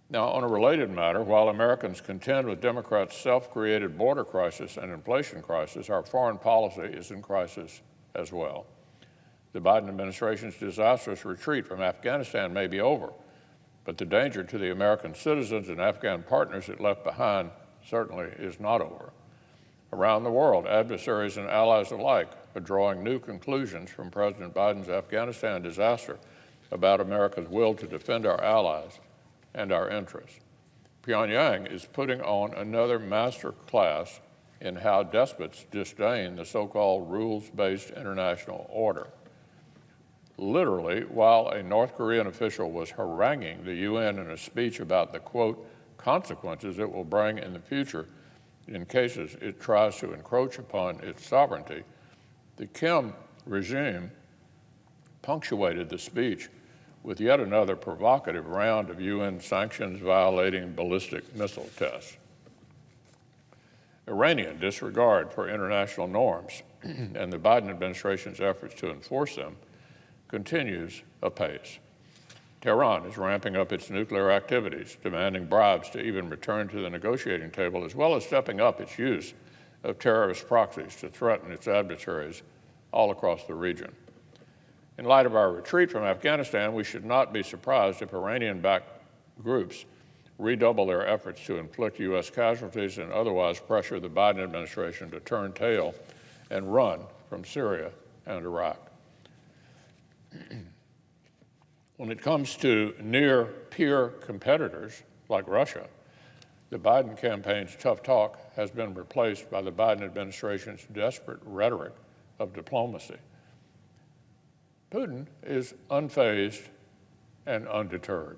Now, on a related matter, while Americans contend with Democrats' self-created border crisis and inflation crisis, our foreign policy is in crisis as well. The Biden administration's disastrous retreat from Afghanistan may be over, but the danger to the American citizens and Afghan partners it left behind certainly is not over. Around the world, adversaries and allies alike are drawing new conclusions from President Biden's Afghanistan disaster about America's will to defend our allies and our interests. Pyongyang is putting on another master class in how despots disdain the so-called rules-based international order. Literally, while a North Korean official was haranguing the UN in a speech about the, quote, consequences it will bring in the future in cases it tries to encroach upon its sovereignty, the Kim regime punctuated the speech with yet another provocative round of UN sanctions-violating ballistic missile tests. Iranian disregard for international norms and the Biden administration's efforts to enforce them continues apace. Tehran is ramping up its nuclear activities, demanding bribes to even return to the negotiating table, as well as stepping up its use of terrorist proxies to threaten its adversaries all across the region. In light of our retreat from Afghanistan, we should not be surprised if Iranian-backed groups redouble their efforts to inflict U.S. casualties and otherwise pressure the Biden administration to turn tail and run from Syria and Iraq. When it comes to near-peer competitors like Russia, the Biden campaign's tough talk has been replaced by the Biden administration's desperate rhetoric of diplomacy. Putin is unfazed and undeterred.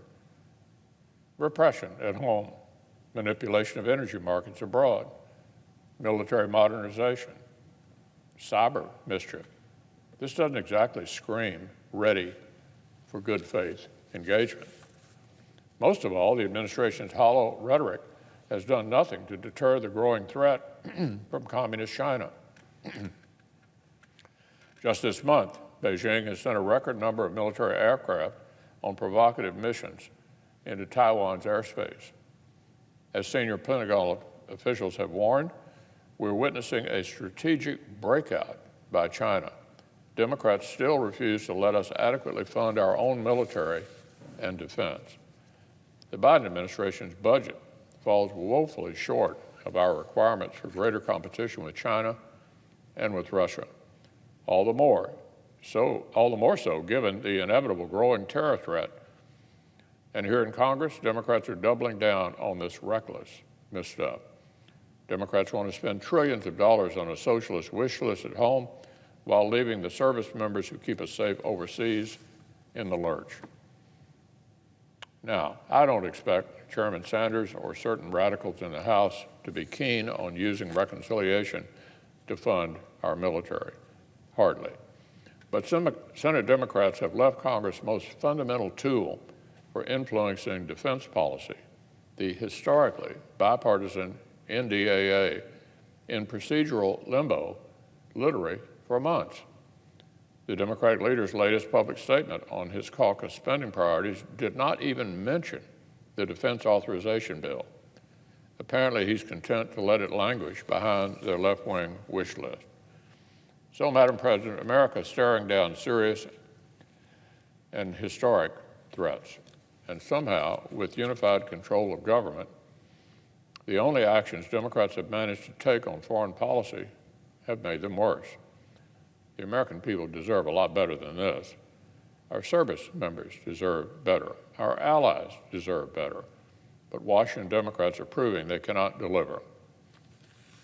Repression at home, manipulation of energy markets abroad, military modernization, cyber mischief. This doesn't exactly scream ready for good faith engagement. Most of all, the administration's hollow rhetoric has done nothing to deter the growing threat from communist China. Just this month, Beijing has sent a record number of military aircraft on provocative missions into Taiwan's airspace. As senior Pentagon officials have warned, we're witnessing a strategic breakout by China. Democrats still refuse to let us adequately fund our own military and defense. The Biden administration's budget falls woefully short of our requirements for greater competition with China and with Russia. All the more so given the inevitable growing terror threat. And here in Congress, Democrats are doubling down on this reckless misstep. Democrats want to spend trillions of dollars on a socialist wish list at home while leaving the service members who keep us safe overseas in the lurch. Now, I don't expect Chairman Sanders or certain radicals in the House to be keen on using reconciliation to fund our military. Hardly. But Senate Democrats have left Congress' most fundamental tool for influencing defense policy, the historically bipartisan NDAA, in procedural limbo, literally for months. The Democratic leader's latest public statement on his caucus spending priorities did not even mention the defense authorization bill. Apparently, he's content to let it languish behind their left-wing wish list. So, Madam President, America is staring down serious and historic threats. And somehow, with unified control of government, the only actions Democrats have managed to take on foreign policy have made them worse. The American people deserve a lot better than this. Our service members deserve better. Our allies deserve better. But Washington Democrats are proving they cannot deliver.